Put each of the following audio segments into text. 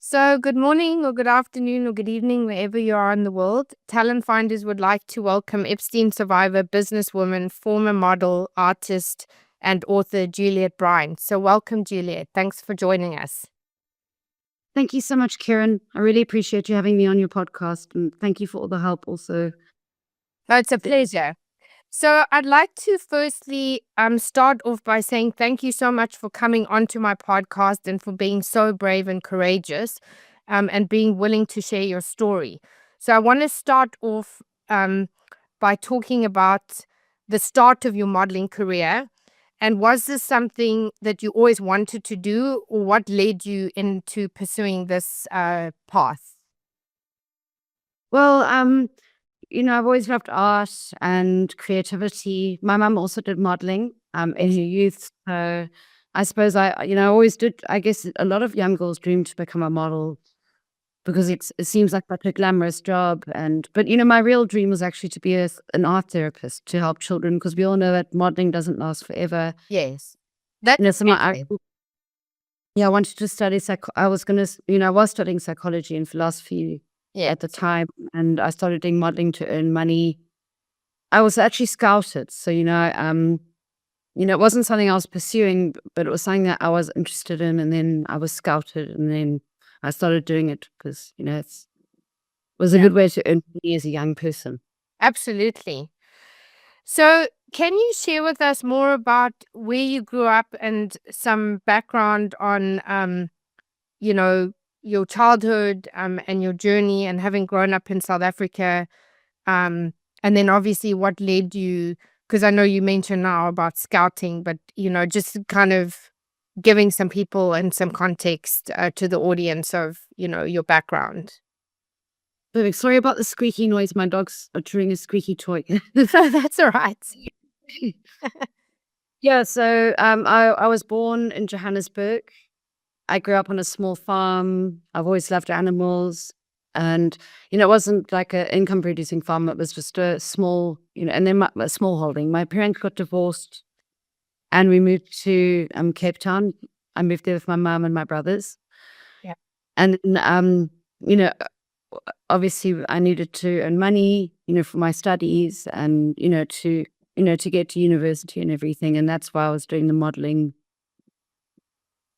So, good morning, or good afternoon, or good evening, wherever you are in the world. Talent Finders would like to welcome Epstein survivor, businesswoman, former model, artist, and author Juliette Bryant. So, welcome, Juliette. Thanks for joining us. Thank you so much, Karen. I really appreciate you having me on your podcast, and thank you for all the help also. Oh, it's a pleasure. So, I'd like to firstly start off by saying thank you so much for coming onto my podcast and for being so brave and courageous and being willing to share your story. So, I want to start off by talking about the start of your modeling career. And was this something that you always wanted to do, or what led you into pursuing this path? Well, I've always loved art and creativity. My mum also did modeling in her youth. So I suppose I always did. I guess a lot of young girls dream to become a model because it seems like such a glamorous job. But my real dream was actually to be an art therapist to help children, because we all know that modeling doesn't last forever. Yes. That I wanted to study I was I was studying psychology and philosophy yeah. at the time, and I started doing modeling to earn money. I was actually scouted, so it wasn't something I was pursuing, but it was something that I was interested in, and then I was scouted, and then I started doing it because it was a Yeah. good way to earn money as a young person. Absolutely. So, can you share with us more about where you grew up and some background on, your childhood and your journey and having grown up in South Africa, and then obviously what led you? Because I know you mentioned now about scouting, but just kind of giving some people and some context to the audience of your background. Perfect. Sorry about the squeaky noise. My dog's chewing a squeaky toy. That's all right. Yeah, so I was born in Johannesburg. I grew up on a small farm. I've always loved animals. And, it wasn't like an income producing farm. It was just a small, and then a small holding. My parents got divorced and we moved to Cape Town. I moved there with my mom and my brothers. Yeah. And, you know, obviously I needed to earn money, for my studies and, to get to university and everything. And that's why I was doing the modeling.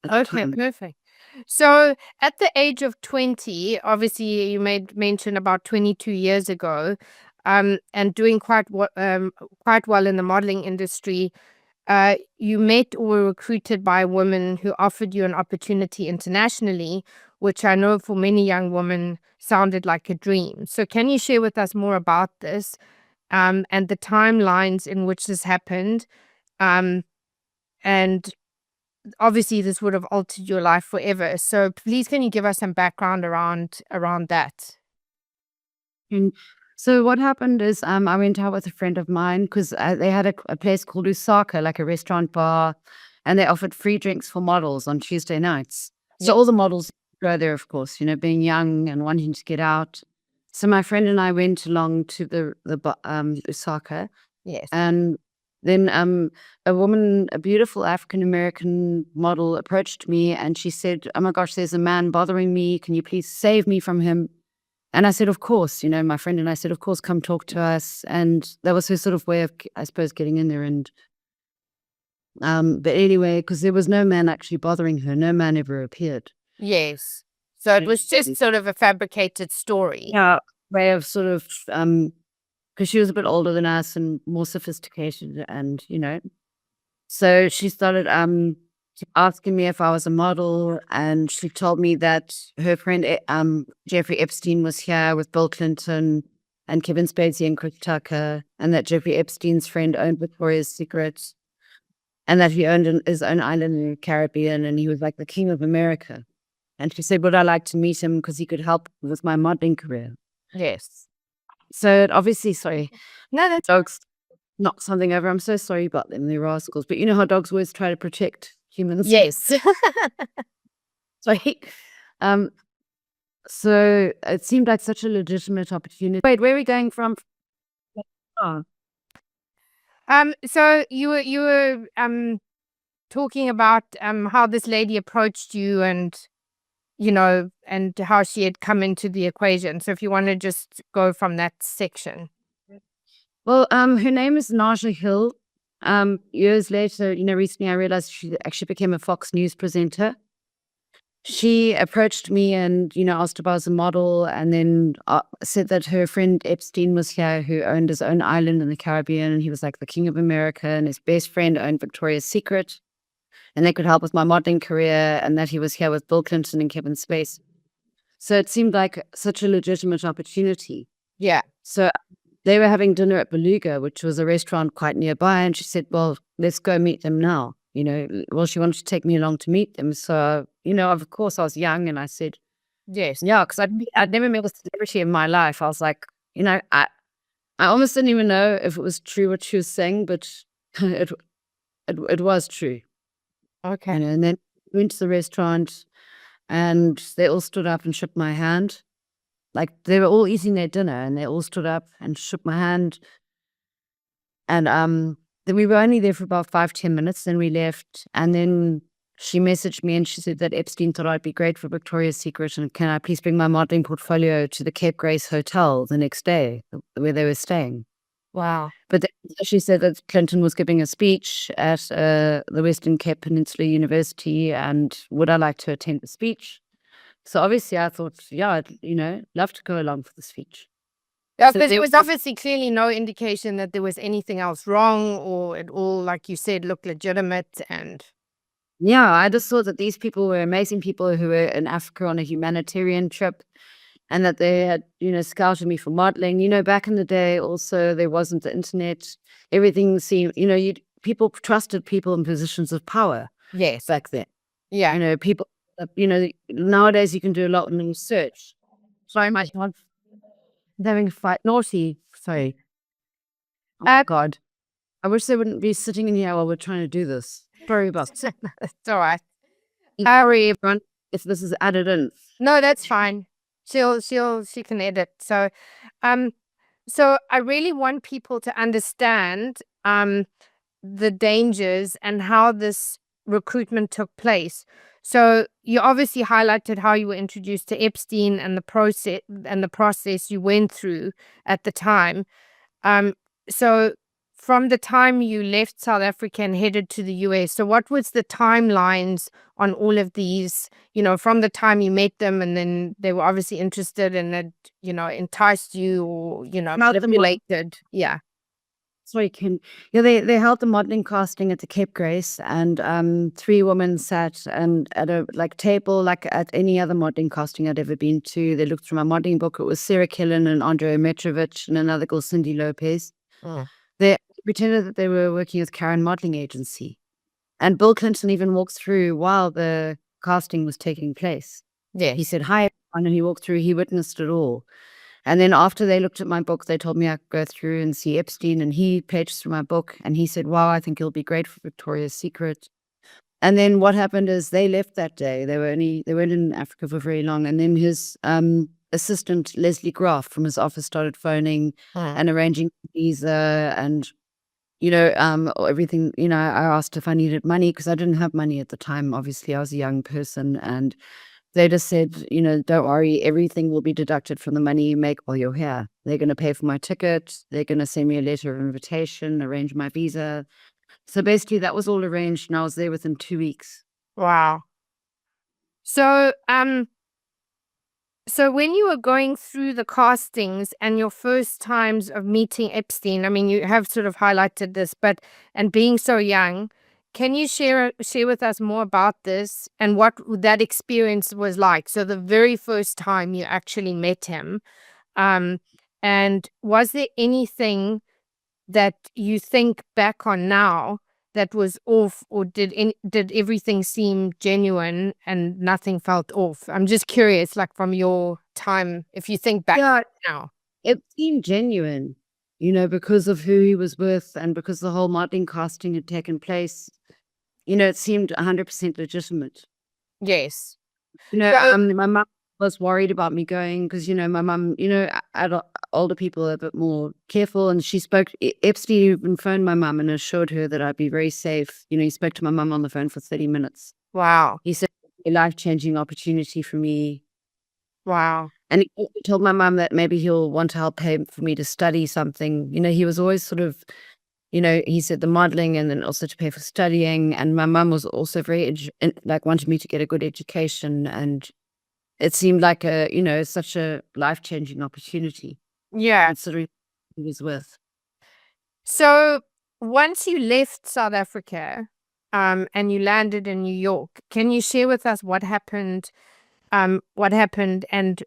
Okay, perfect. So at the age of 20, obviously you made mention about 22 years ago, and doing quite well in the modeling industry, you met or were recruited by a woman who offered you an opportunity internationally, which I know for many young women sounded like a dream. So can you share with us more about this, and the timelines in which this happened? And obviously this would have altered your life forever. So please, can you give us some background around that? And so what happened is I went out with a friend of mine because they had a place called Usaka, like a restaurant bar, and they offered free drinks for models on Tuesday nights. So Yeah. all the models go there, of course, being young and wanting to get out. So my friend and I went along to the Usaka, Yes. and then a beautiful African American model approached me and she said, "Oh my gosh, there's a man bothering me. Can you please save me from him?" And I said, "Of course," my friend and I said, "Of course, come talk to us." And that was her sort of way of, I suppose, getting in there. And, but anyway, because there was no man actually bothering her, no man ever appeared. Yes. So it was just sort of a fabricated story. Yeah, way of sort of, because she was a bit older than us and more sophisticated. And, so she started, asking me if I was a model, and she told me that her friend, Jeffrey Epstein was here with Bill Clinton and Kevin Spacey and Chris Tucker, and that Jeffrey Epstein's friend owned Victoria's Secret, and that he owned his own island in the Caribbean, and he was like the king of America. And she said, would I like to meet him because he could help with my modeling career? Yes. So obviously, sorry, No, that's dogs knocked something over. I'm so sorry about them. They're rascals. But you know how dogs always try to protect humans? yes. Sorry. Um, so it seemed like such a legitimate opportunity. Wait, where are we going from? Oh, So you were talking about how this lady approached you and and how she had come into the equation. So if you want to just go from that section. Well, her name is Naja Hill. Years later, recently I realized she actually became a Fox News presenter. She approached me and, asked if I was a model, and then said that her friend Epstein was here, who owned his own island in the Caribbean, and he was like the king of America, and his best friend owned Victoria's Secret, and they could help with my modeling career, and that he was here with Bill Clinton and Kevin Spacey. So it seemed like such a legitimate opportunity. Yeah. So they were having dinner at Beluga, which was a restaurant quite nearby, and she said, well, let's go meet them now. Well, she wanted to take me along to meet them. So, of course I was young, and I said, Yes. yeah, because I'd never met a celebrity in my life. I was like, I almost didn't even know if it was true what she was saying, but it was true. Okay. And then we went to the restaurant, and they all stood up and shook my hand. Like, they were all eating their dinner, and they all stood up and shook my hand. And then we were only there for about 5-10 minutes. Then we left, and then she messaged me and she said that Epstein thought I'd be great for Victoria's Secret, and can I please bring my modeling portfolio to the Cape Grace Hotel the next day where they were staying. Wow. But then she said that Clinton was giving a speech at the Western Cape Peninsula University, and would I like to attend the speech? So obviously I thought, yeah, I'd, love to go along for the speech. Yeah, So there was obviously clearly no indication that there was anything else wrong, or it all, like you said, looked legitimate. And yeah, I just thought that these people were amazing people who were in Africa on a humanitarian trip, and that they had, scouted me for modeling. Back in the day also, there wasn't the internet. Everything seemed, people trusted people in positions of power yes, back then. yeah, People, nowadays you can do a lot in research. Sorry, my God. I'm having a fight. Naughty. Sorry. Oh, God. I wish they wouldn't be sitting in here while we're trying to do this. Sorry about that. it's all right. Sorry, everyone, if this is added in. No, that's fine. She can edit. So I really want people to understand the dangers and how this recruitment took place. So you obviously highlighted how you were introduced to Epstein and the process you went through at the time. So from the time you left South Africa and headed to the US, so what was the timelines on all of these, from the time you met them, and then they were obviously interested and had, enticed you, or, manipulated. Yeah. Sorry, yeah, they held the modeling casting at the Cape Grace, and 3 women sat and at a table like at any other modeling casting I'd ever been to. They looked through my modeling book. It was Sarah Killen and Andrea Metrovich and another girl, Cindy Lopez. They pretended that they were working with Karen Modeling Agency, and Bill Clinton even walked through while the casting was taking place. Yeah. He said hi, everyone, and he walked through. He witnessed it all. And then after they looked at my book, they told me I could go through and see Epstein, and he paged through my book and he said, wow, I think you'll be great for Victoria's Secret. And then what happened is they left that day. They weren't in Africa for very long. And then his assistant, Leslie Graff, from his office started phoning and arranging visa and, everything. I asked if I needed money because I didn't have money at the time. Obviously, I was a young person, and they just said, don't worry, everything will be deducted from the money you make while you're here. They're going to pay for my ticket. They're going to send me a letter of invitation, arrange my visa. So basically that was all arranged, and I was there within 2 weeks. Wow. So, so when you were going through the castings and your first times of meeting Epstein, I mean, you have sort of highlighted this, and being so young, can you share with us more about this and what that experience was like? So the very first time you actually met him, and was there anything that you think back on now that was off, or did everything seem genuine and nothing felt off? I'm just curious, like from your time, if you think back now. It seemed genuine, because of who he was with and because the whole modeling casting had taken place. It seemed 100% legitimate. Yes. My mum was worried about me going because, my mum, older people are a bit more careful, and Epstein even phoned my mum and assured her that I'd be very safe. He spoke to my mum on the phone for 30 minutes. Wow. He said, a life-changing opportunity for me. Wow. And he told my mum that maybe he'll want to help pay for me to study something. He was always sort of, he said the modeling and then also to pay for studying. And my mum was also very, like, wanted me to get a good education. And it seemed like such a life-changing opportunity, Yeah. considering who he was with. So once you left South Africa, and you landed in New York, can you share with us what happened? And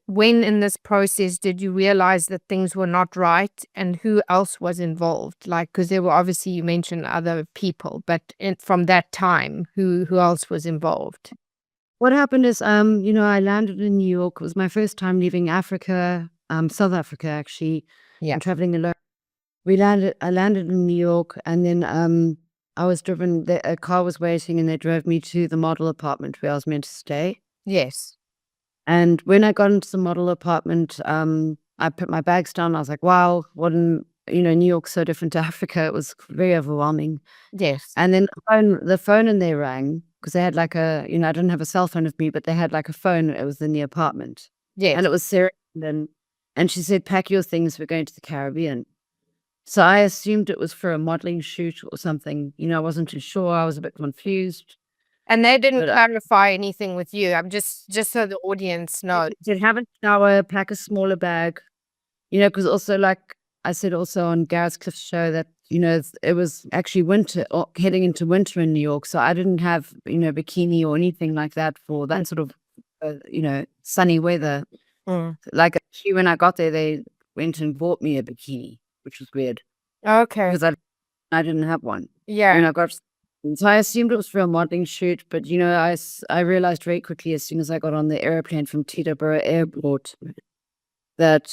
when in this process did you realize that things were not right, and who else was involved? Like, because there were obviously, you mentioned other people, but from that time, who else was involved? What happened is, I landed in New York. It was my first time leaving Africa, South Africa, actually. Yeah. And traveling alone. I landed in New York, and then I was driven, a car was waiting, and they drove me to the model apartment where I was meant to stay. Yes. And when I got into the model apartment, I put my bags down. I was like, wow, New York's so different to Africa. It was very overwhelming. Yes. And then the phone in there rang, because they had like I didn't have a cell phone with me, but they had like a phone. It was in the apartment. Yes. And it was Sarah. And she said, pack your things, we're going to the Caribbean. So I assumed it was for a modeling shoot or something. I wasn't too sure. I was a bit confused. And they didn't But, clarify anything with you. I'm just so the audience knows. Did have a shower, pack a smaller bag, because also, like I said also on Gareth Cliff's show, that, it was actually winter, or heading into winter in New York. So I didn't have, bikini or anything like that for that sort of, sunny weather. Like, actually, when I got there, they went and bought me a bikini, which was weird. Okay. Because I didn't have one. Yeah. And so I assumed it was for a modeling shoot, but I realized very quickly, as soon as I got on the airplane from Teterboro Airport, that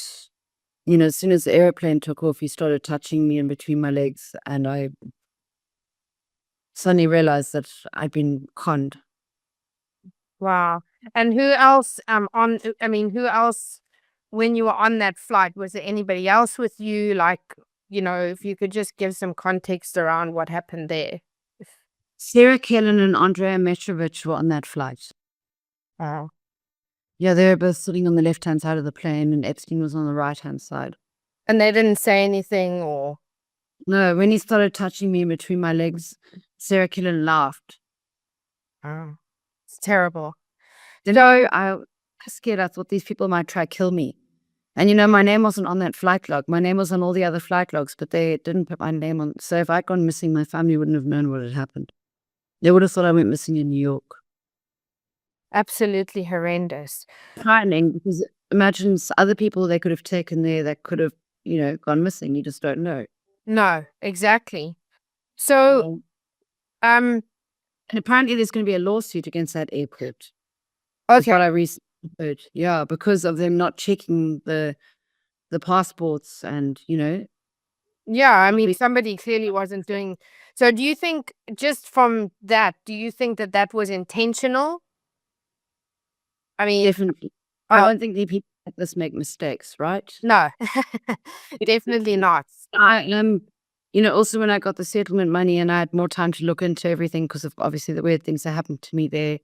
as soon as the airplane took off, he started touching me in between my legs, and I suddenly realized that I'd been conned. Wow. And who else who else, when you were on that flight, was there anybody else with you? Like, if you could just give some context around what happened there. Sarah Kellen and Andrea Metrovich were on that flight. Wow. Yeah, they were both sitting on the left-hand side of the plane, and Epstein was on the right-hand side. And they didn't say anything, or? No, when he started touching me in between my legs, Sarah Kellen laughed. Oh, it's terrible. I was scared. I thought these people might try to kill me. And my name wasn't on that flight log. My name was on all the other flight logs, but they didn't put my name on. So if I'd gone missing, my family wouldn't have known what had happened. They would have thought I went missing in New York. Absolutely horrendous. Frightening, because imagine other people they could have taken there that could have, gone missing. You just don't know. No, exactly. So, and apparently there's going to be a lawsuit against that airport. okay. What I recently heard. Yeah, because of them not checking the passports and, Yeah, I mean, somebody clearly wasn't doing. So do you think, just from that, do you think that that was intentional? I mean, definitely. I don't think the people like this make mistakes, right? no, definitely not. Also when I got the settlement money and I had more time to look into everything because of obviously the weird things that happened to me there,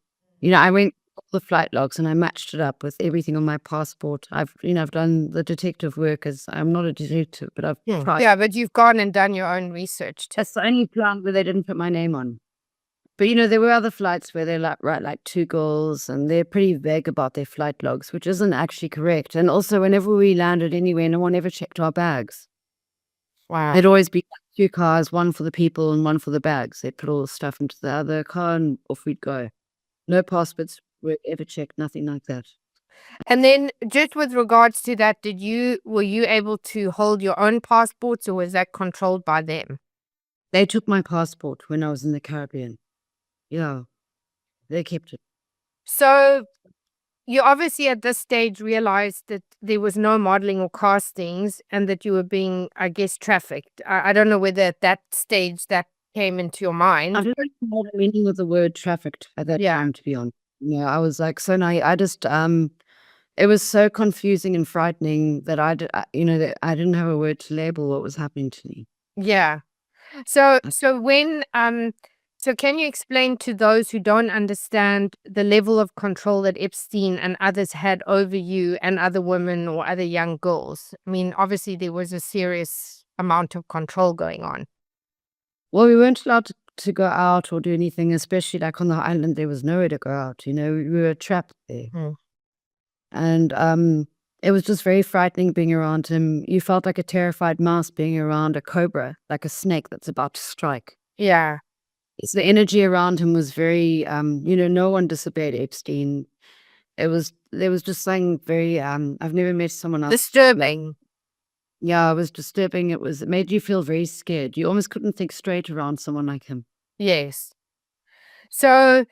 I went all the flight logs and I matched it up with everything on my passport. I've done the detective work, as I'm not a detective, but I've tried. Yeah, but you've gone and done your own research. That's the only plant where they didn't put my name on. But there were other flights where they write like 2 girls, and they're pretty vague about their flight logs, which isn't actually correct. And also, whenever we landed anywhere, no one ever checked our bags. Wow. There'd always be 2 cars, one for the people and one for the bags. They'd put all the stuff into the other car and off we'd go. No passports were ever checked, nothing like that. And then, just with regards to that, were you able to hold your own passports, or was that controlled by them? They took my passport when I was in the Caribbean. Yeah, they kept it. So you obviously at this stage realized that there was no modeling or castings, and that you were being, I guess, trafficked. I don't know whether at that stage that came into your mind. I didn't know the meaning of the word trafficked at that time, to be honest. Yeah, I was like so naive. I just it was so confusing and frightening that that I didn't have a word to label what was happening to me. Yeah. So when So can you explain to those who don't understand the level of control that Epstein and others had over you and other women or other young girls? I mean, obviously there was a serious amount of control going on. Well, we weren't allowed to go out or do anything, especially like on the island, there was nowhere to go out. We were trapped there. Mm. And it was just very frightening being around him. You felt like a terrified mouse being around a cobra, like a snake that's about to strike. Yeah. So the energy around him was very, no one disobeyed Epstein. There was just something very, I've never met someone else. Disturbing. Yeah, it was disturbing. It made you feel very scared. You almost couldn't think straight around someone like him. Yes. So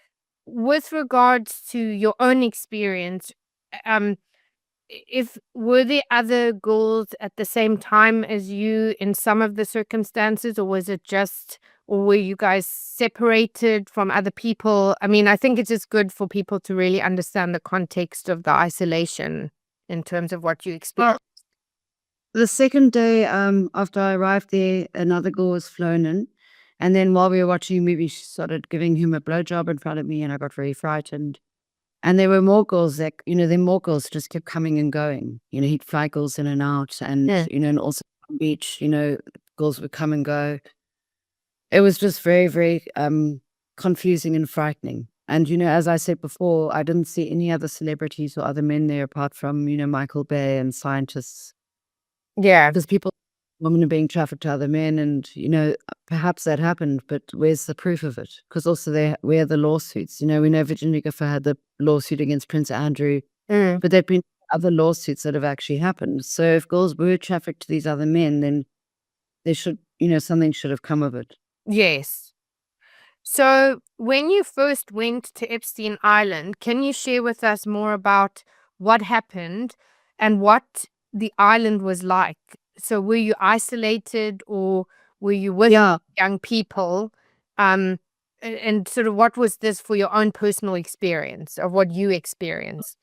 with regards to your own experience, um, if were there other girls at the same time as you in some of the circumstances, or was it just, or were you guys separated from other people? I mean, I think it's just good for people to really understand the context of the isolation in terms of what you experienced. The second day after I arrived there, another girl was flown in. And then while we were watching a movie, she started giving him a blowjob in front of me, and I got very frightened. And there were more girls just kept coming and going. He'd fly girls in and out, and, Yeah. and also on the beach, girls would come and go. It was just very, very confusing and frightening. And, as I said before, I didn't see any other celebrities or other men there apart from, Michael Bay and scientists. Yeah. Because women are being trafficked to other men, and, perhaps that happened, but where's the proof of it? Because also where are the lawsuits? We know Virginia Gifford had the lawsuit against Prince Andrew, Mm. but there've been other lawsuits that have actually happened. So if girls were trafficked to these other men, then they should, something should have come of it. Yes. So when you first went to Epstein Island, can you share with us more about what happened and what the island was like? So were you isolated, or were you with Yeah. young people? And sort of what was this for your own personal experience of what you experienced?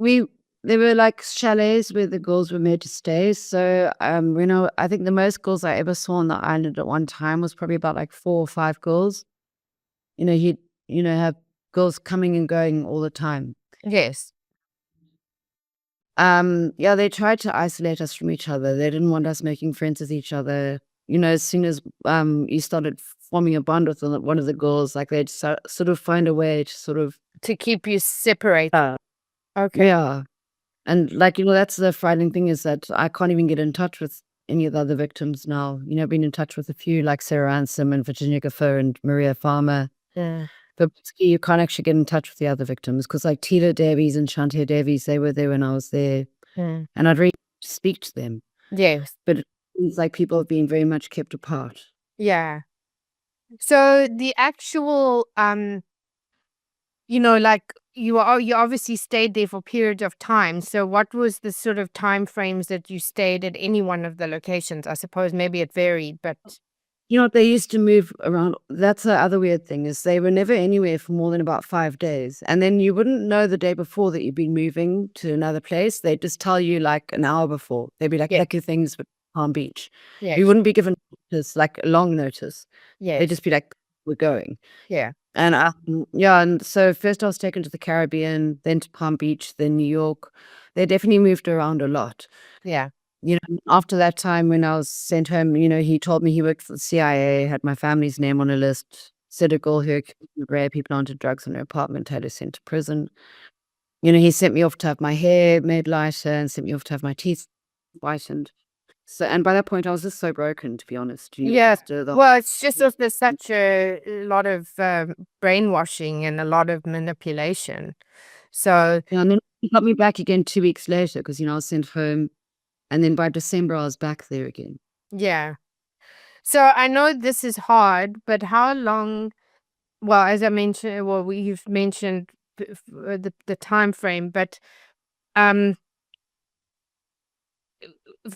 There were like chalets where the girls were made to stay. So, I think the most girls I ever saw on the island at one time was probably about like 4 or 5 girls. He'd, have girls coming and going all the time. Yes. Yeah, they tried to isolate us from each other. They didn't want us making friends with each other. As soon as you started forming a bond with one of the girls, like they'd sort of find a way to sort of To keep you separated. Okay. yeah. And like, that's the frightening thing, is that I can't even get in touch with any of the other victims now. I've been in touch with a few like Sarah Ransom and Virginia Gifford and Maria Farmer. Yeah. But you can't actually get in touch with the other victims, because like Tita Davies and Shantia Davies, they were there when I was there. Mm. And I'd really speak to them. Yes. But it seems like people have been very much kept apart. Yeah. So the actual like you obviously stayed there for periods of time. So what was the sort of time frames that you stayed at any one of the locations? I suppose maybe it varied, but They used to move around. That's the other weird thing, is they were never anywhere for more than about 5 days. And then you wouldn't know the day before that you'd been moving to another place. They'd just tell you like an hour before. They'd be like, Yeah. pack your things with Palm Beach. yeah, You wouldn't be given notice, like a long notice. yeah, They'd just be like, we're going. yeah, And yeah, and so first I was taken to the Caribbean, then to Palm Beach, then New York. They definitely moved around a lot. yeah, After that time when I was sent home, he told me he worked for the CIA, had my family's name on a list, said a girl who accused rare people onto drugs in her apartment had her sent to prison. He sent me off to have my hair made lighter and sent me off to have my teeth whitened. So, and by that point I was just so broken, to be honest. yeah. Just, Well, it's just that there's such a lot of brainwashing and a lot of manipulation. So and then he got me back again 2 weeks later, because I was sent home. And then by December, I was back there again. yeah. So I know this is hard, but how long? Well, as I mentioned, you've mentioned the time frame, but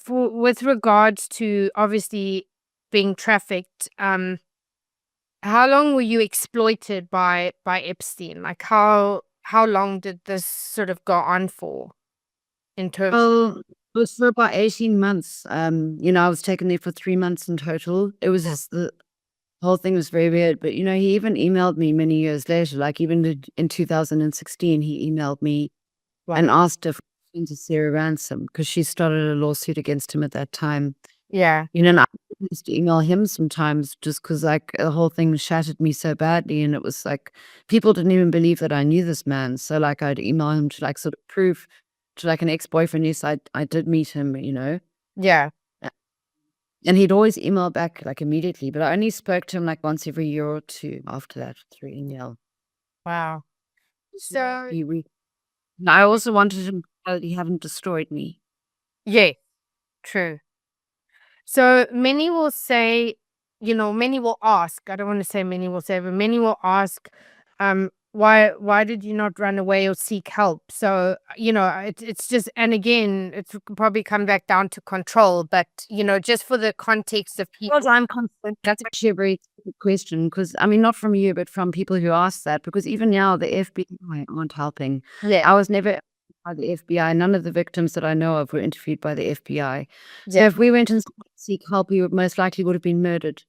with regards to obviously being trafficked, how long were you exploited by Epstein? Like how long did this sort of go on for? In terms, Well, it was for about 18 months. I was taken there for 3 months in total. It was just The whole thing was very weird. But, he even emailed me many years later, like even in 2016, he emailed me and asked if to Sarah Ransom because she started a lawsuit against him at that time. Yeah. And I used to email him sometimes just because, like, the whole thing shattered me so badly. And it was like people didn't even believe that I knew this man. So, like, I'd email him to, like, sort of prove to, like, an ex-boyfriend, yes, I did meet him. Yeah. And he'd always email back, like, immediately. But I only spoke to him, like, once every year or two after that through email. Wow. So, And I also wanted him to know that he hadn't destroyed me. yeah, true. So many will say, many will ask, I don't want to say many will say, but many will ask, why did you not run away or seek help? So, it's just, and again, it could probably come back down to control, but, just for the context of people. Because I'm concerned, that's actually a very good question. Because I mean, not from you, but from people who ask that. Because even now, the FBI aren't helping. Yeah. I was never by the FBI. None of the victims that I know of were interviewed by the FBI. So Yeah. if we went and seek help, we would most likely would have been murdered.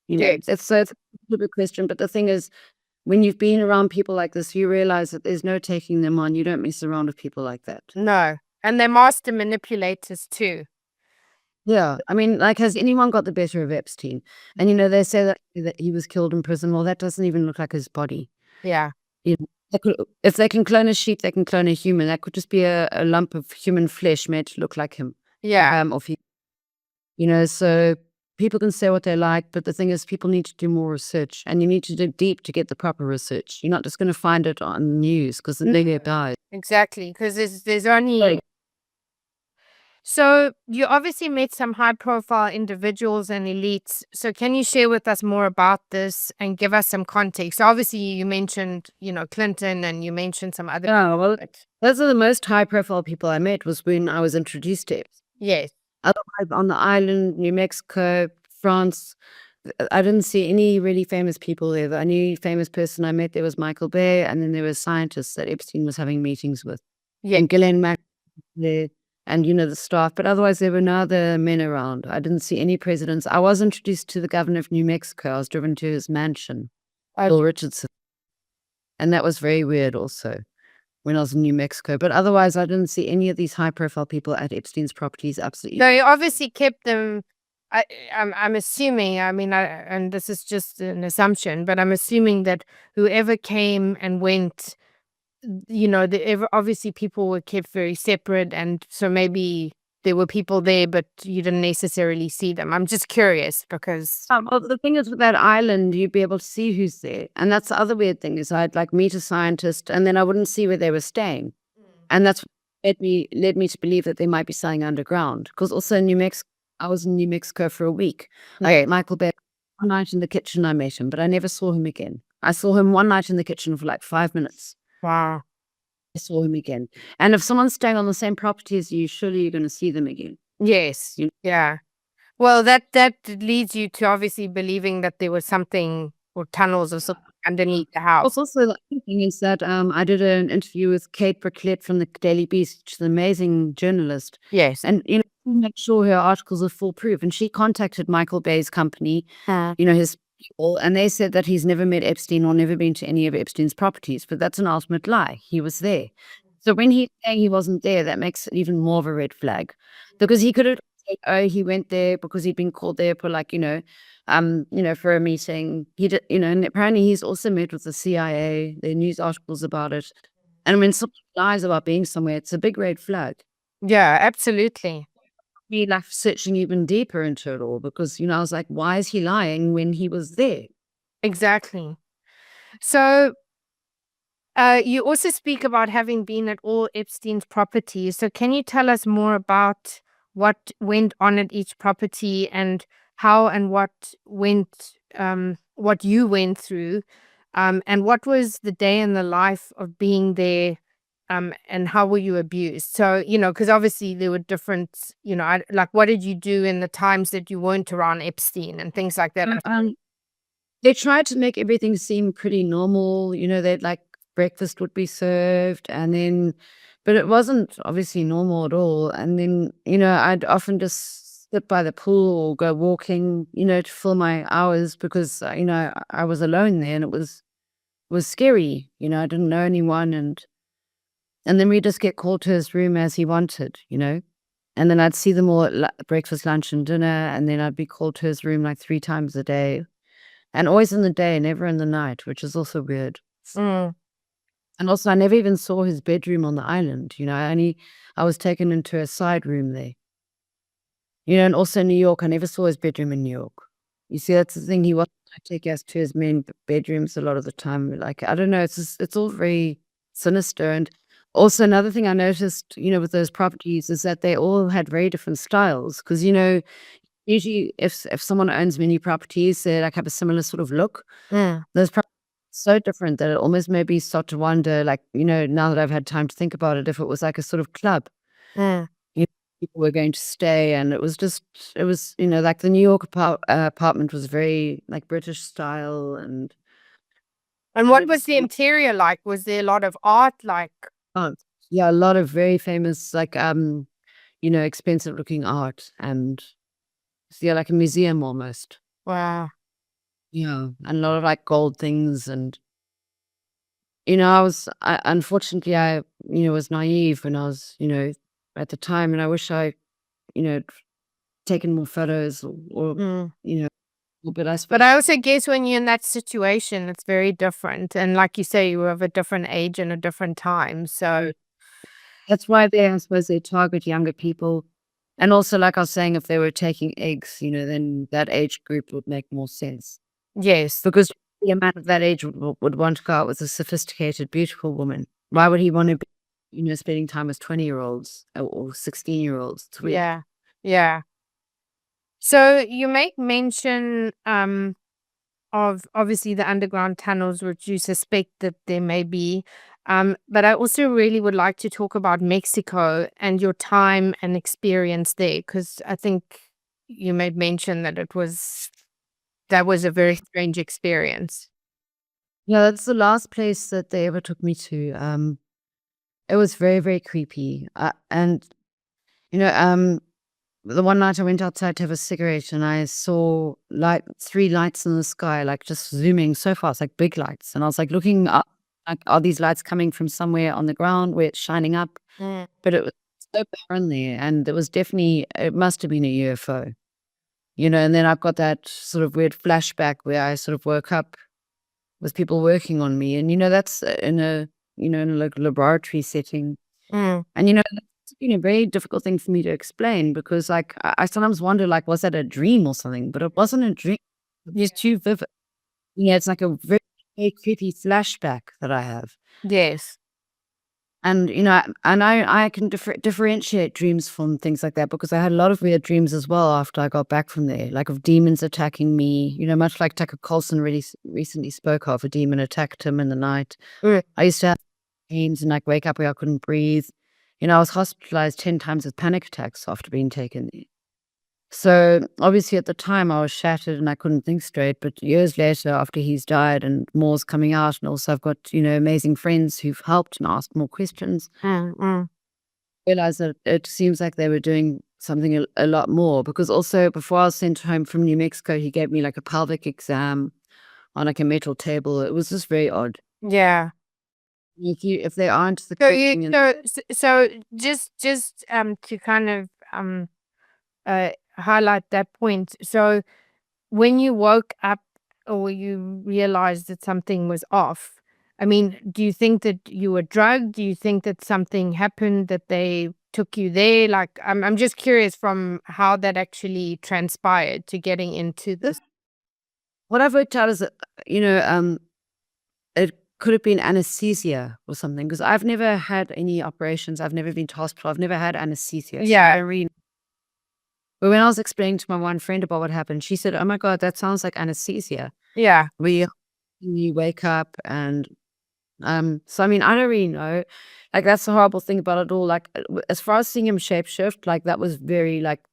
Yeah. It's a good question. But the thing is, when you've been around people like this, you realize that there's no taking them on. You don't mess around with people like that. No. And they're master manipulators too. Yeah. I mean, like, has anyone got the better of Epstein? And, they say that he was killed in prison. Well, that doesn't even look like his body. Yeah. If they can clone a sheep, they can clone a human. That could just be a lump of human flesh made to look like him. Yeah. So people can say what they like, but the thing is, people need to do more research, and you need to dig deep to get the proper research. You're not just going to find it on the news because then they die. Exactly. Because there's only. So you obviously met some high profile individuals and elites. So can you share with us more about this and give us some context? So obviously you mentioned, Clinton, and you mentioned some other. Oh, well, those are the most high profile people I met was when I was introduced to it. Yes. Otherwise, on the island, New Mexico, France, I didn't see any really famous people there. The only famous person I met there was Michael Bay, and then there were scientists that Epstein was having meetings with. Yeah. And Ghislaine Maxwell there, and the staff. But otherwise, there were no other men around. I didn't see any presidents. I was introduced to the governor of New Mexico. I was driven to his mansion, Bill Richardson. And that was very weird also when I was in New Mexico. But otherwise, I didn't see any of these high-profile people at Epstein's properties. Absolutely. So you obviously kept them. I'm assuming. I mean, and this is just an assumption, but I'm assuming that whoever came and went, obviously people were kept very separate, and so maybe there were people there, but you didn't necessarily see them. I'm just curious because. Well, the thing is, with that island, you'd be able to see who's there, and that's the other weird thing is I'd like meet a scientist, and then I wouldn't see where they were staying, and that's what led me to believe that they might be staying underground. Because also in New Mexico, I was in New Mexico for a week. Okay, Michael Bay, one night in the kitchen, I met him, but I never saw him again. I saw him one night in the kitchen for like 5 minutes. Wow. I saw him again. And if someone's staying on the same property as you, surely you're going to see them again. Yes. Yeah. Well, that leads you to obviously believing that there was something or tunnels or something underneath the house. Also, the other thing is that I did an interview with Kate Burkett from the Daily Beast. She's an amazing journalist. Yes. And, make sure her articles are foolproof. And she contacted Michael Bay's company, his people, and they said that he's never met Epstein or never been to any of Epstein's properties. But that's an ultimate lie. He was there. So when he's saying he wasn't there, that makes it even more of a red flag. Because he could have said, oh, he went there because he'd been called there for like, for a meeting. He did, and apparently he's also met with the CIA. There are news articles about it. And when someone lies about being somewhere, it's a big red flag. Yeah, absolutely. Me like searching even deeper into it all because, I was like, why is he lying when he was there? Exactly. So you also speak about having been at all Epstein's properties. So can you tell us more about what went on at each property and how and what you went through, and what was the day in the life of being there, and how were you abused? So, because obviously there were different, like what did you do in the times that you weren't around Epstein and things like that? They tried to make everything seem pretty normal. They'd like breakfast would be served but it wasn't obviously normal at all. And then, I'd often just sit by the pool or go walking, to fill my hours because, I was alone there and it was scary. I didn't know anyone. And then we just get called to his room as he wanted. And then I'd see them all at breakfast, lunch, and dinner. And then I'd be called to his room like 3 times a day. And always in the day, never in the night, which is also weird. Mm. And also, I never even saw his bedroom on the island. I was taken into a side room there. And also in New York, I never saw his bedroom in New York. You see, that's the thing. He wasn't going to take us to his main bedrooms a lot of the time. Like, I don't know, it's all very sinister. And also another thing I noticed, with those properties is that they all had very different styles. Because, usually if someone owns many properties, they like have a similar sort of look. Those properties are so different that it almost made me start to wonder, like, now that I've had time to think about it, if it was like a sort of club. People were going to stay, and it was like the New York apartment was very like British style. And what was the interior like? Was there a lot of art? Like, yeah, a lot of very famous, like expensive looking art, and yeah, like a museum almost. wow. Yeah, and a lot of like gold things. And unfortunately I was naive when I was at the time, and I wish I taken more photos or but I suppose. But I also guess when you're in that situation, it's very different. And like you say, you were of a different age and a different time. So That's why I suppose they target younger people. And also, like I was saying, if they were taking eggs, then that age group would make more sense. yes. Because the man of that age would want to go out with a sophisticated, beautiful woman. Why would he want to be, spending time with 20-year-olds or 16-year-olds? It's weird. Yeah. Yeah. So you make mention of obviously the underground tunnels, which you suspect that there may be. But I also really would like to talk about Mexico and your time and experience there, because I think you made mention that that was a very strange experience. Yeah, that's the last place that they ever took me to. It was very, very creepy. And, the one night I went outside to have a cigarette and I saw 3 lights in the sky, like just zooming so fast, like big lights. And I was like looking up, like, are these lights coming from somewhere on the ground where it's shining up? But it was so barren there. And it must have been a UFO, and then I've got that sort of weird flashback where I sort of woke up with people working on me. And, that's in a like laboratory setting. Mm. And, that's been a very difficult thing for me to explain because, like, I sometimes wonder, like, was that a dream or something? But it wasn't a dream. It was too vivid. It's like a very, very creepy flashback that I have. Yes. And, I can differentiate dreams from things like that because I had a lot of weird dreams as well after I got back from there, like of demons attacking me, much like Tucker Carlson really recently spoke of. A demon attacked him in the night. I used to have pains and like wake up where I couldn't breathe. I was hospitalized 10 times with panic attacks after being taken there. So obviously at the time I was shattered and I couldn't think straight. But years later, after he's died and more's coming out, and also I've got, amazing friends who've helped and asked more questions, realized that it seems like they were doing something a lot more. Because also before I was sent home from New Mexico, he gave me like a pelvic exam on like a metal table. It was just very odd. Yeah. If they aren't the So just to kind of highlight that point. So when you woke up or you realized that something was off, I mean, do you think that you were drugged? Do you think that something happened that they took you there? Like, I'm just curious from how that actually transpired to getting into this. what I've worked out is that, it could have been anesthesia or something because I've never had any operations. I've never been to hospital. I've never had anesthesia. Yeah. So I really. But when I was explaining to my one friend about what happened, she said, "Oh my God, that sounds like anesthesia. Yeah. Where you wake up and so I mean, I don't really know. Like that's the horrible thing about it all. Like as far as seeing him shapeshift, like that was very like,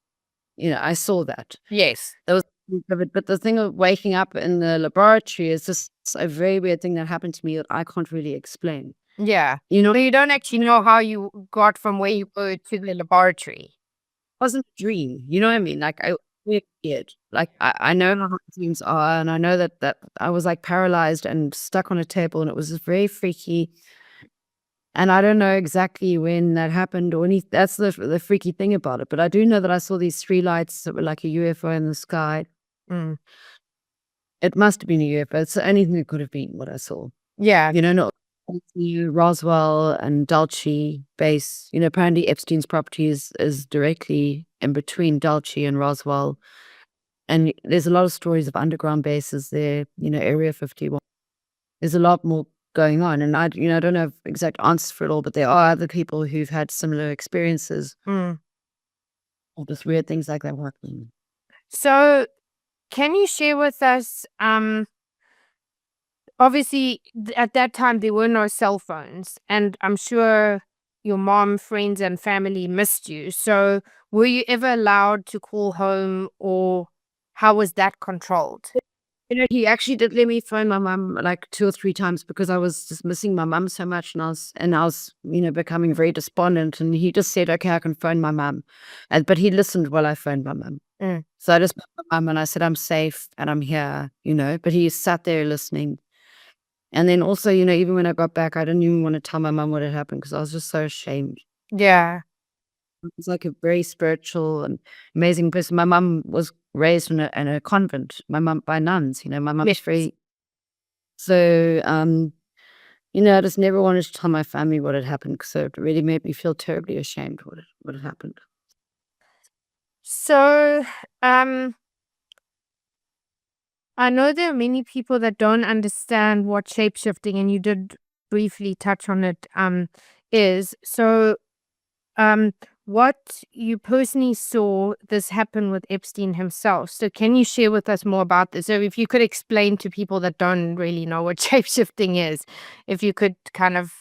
I saw that. Yes. That was vivid. But the thing of waking up in the laboratory is just a very weird thing that happened to me that I can't really explain. Yeah. But you don't actually know how you got from where you were to the laboratory. wasn't a dream. You know what I mean? Like I weird. Like I know how dreams are, and I know that I was like paralyzed and stuck on a table, and it was very freaky. And I don't know exactly when that happened or any. That's the freaky thing about it. But I do know that I saw these three lights that were like a UFO in the sky. Mm. It must have been a UFO. It's the only thing it could have been what I saw. Yeah. You know, not Roswell and Dulce base. You know, apparently Epstein's property is directly in between Dulce and Roswell. And there's a lot of stories of underground bases there, you know, Area 51. There's a lot more going on. And I don't have exact answers for it all, but there are other people who've had similar experiences Mm. or just weird things like that happening. So can you share with us, obviously at that time there were no cell phones, and I'm sure your mom, friends and family missed you. So were you ever allowed to call home, or how was that controlled? You know, he actually did let me phone my mum like 2 or 3 times because I was just missing my mum so much, and I was, you know, becoming very despondent, and he just said, "Okay, I can phone my mum." But he listened while I phoned my mum. Mm. So I just phoned my mum and I said, "I'm safe and I'm here," you know, but he sat there listening. And then also, you know, even when I got back, I didn't even want to tell my mum what had happened because I was just so ashamed. Yeah. It's like a very spiritual and amazing person. My mum was raised in a convent. My mum by nuns. You know, my mum's Yes. very. So, you know, I just never wanted to tell my family what had happened because it really made me feel terribly ashamed what had happened. So, I know there are many people that don't understand what shapeshifting, and you did briefly touch on it, is. So, what you personally saw this happen with Epstein himself. So can you share with us more about this? So if you could explain to people that don't really know what shapeshifting is, if you could kind of.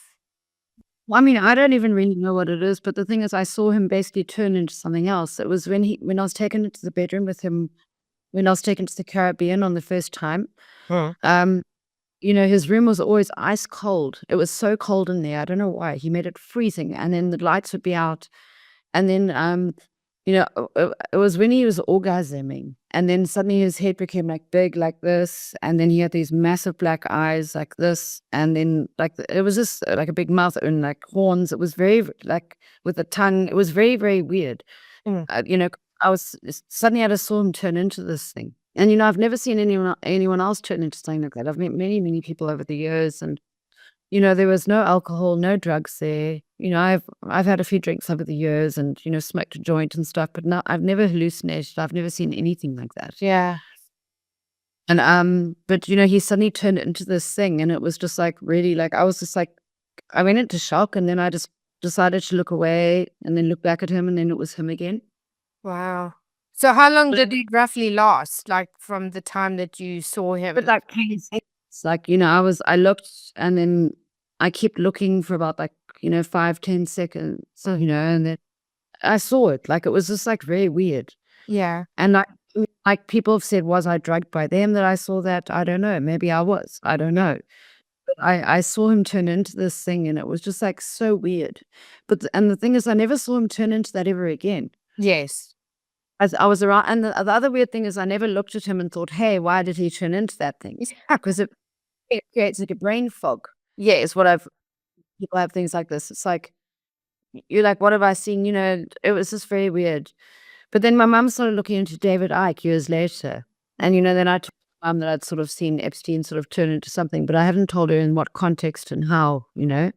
Well, I mean, I don't even really know what it is, but the thing is, I saw him basically turn into something else. It was when I was taken into the bedroom with him, when I was taken to the Caribbean on the first time. Hmm. You know, his room was always ice cold. It was so cold in there. I don't know why. He made it freezing, and then the lights would be out. And then, you know, it was when he was orgasming, and then suddenly his head became like big, like this, and then he had these massive black eyes, like this, and then like it was just like a big mouth and like horns. It was very like with a tongue. It was very, very weird. Mm. You know, suddenly I just saw him turn into this thing. And, you know, I've never seen anyone else turn into something like that. I've met many, many people over the years, and, you know, there was no alcohol, no drugs there. You know, I've had a few drinks over the years and, you know, smoked a joint and stuff, but no, I've never hallucinated. I've never seen anything like that. Yeah. And, but, you know, he suddenly turned into this thing, and it was just like really like, I was just like, I went into shock, and then I just decided to look away and then look back at him, and then it was him again. Wow. So how long did it roughly last? Like from the time that you saw him? But like, it's like, you know, I looked, and then I kept looking for about like, you know, 5-10 seconds, you know, and then I saw it. Like, it was just like very weird. Yeah. And like people have said, was I drugged by them that I saw that? I don't know. Maybe I was. I don't know. But I saw him turn into this thing, and it was just like so weird. But and the thing is, I never saw him turn into that ever again. Yes. As I was around, and the other weird thing is, I never looked at him and thought, "Hey, why did he turn into that thing?" Because it creates like a brain fog. Yeah, it's what people have things like this. It's like you're like, "What have I seen?" You know, it was just very weird. But then my mum started looking into David Icke years later, and you know, then I told my mum that I'd sort of seen Epstein sort of turn into something, but I hadn't told her in what context and how. You know.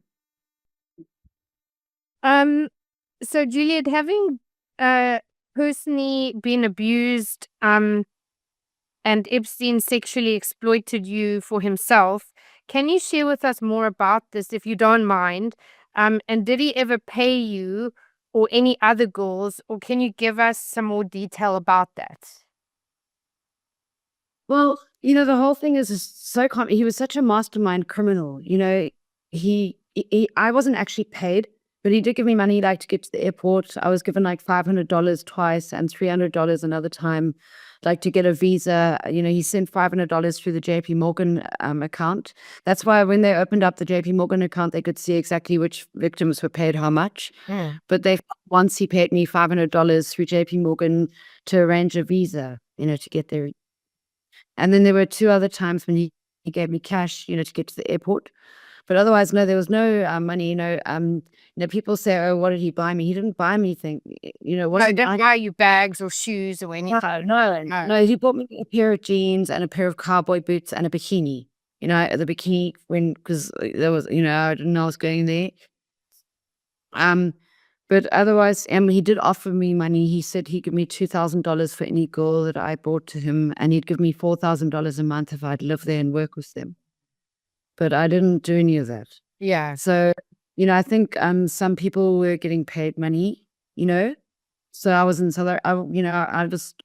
So Juliette, having personally been abused, and Epstein sexually exploited you for himself, can you share with us more about this, if you don't mind? And did he ever pay you or any other girls, or can you give us some more detail about that? Well, you know, the whole thing is so he was such a mastermind criminal. You know, I wasn't actually paid But he did give me money like to get to the airport. I was given like $500 twice and $300 another time, like to get a visa. He sent $500 through the JP Morgan account. That's why when they opened up the JP Morgan account, they could see exactly which victims were paid how much. Mm. But once he paid me $500 through JP Morgan to arrange a visa, to get there. And then there were 2 other times when he gave me cash, to get to the airport. But otherwise, no, there was no money. People say, "Oh, what did he buy me?" He didn't buy me anything. No, didn't buy you bags or shoes or anything. No. He bought me a pair of jeans and a pair of cowboy boots and a bikini. The bikini because there was, I didn't know I was going there. But otherwise, he did offer me money. He said he'd give me $2,000 for any girl that I brought to him, and he'd give me $4,000 a month if I'd live there and work with them. But I didn't do any of that. Yeah. So, I think some people were getting paid money, So I was in South Africa. I just,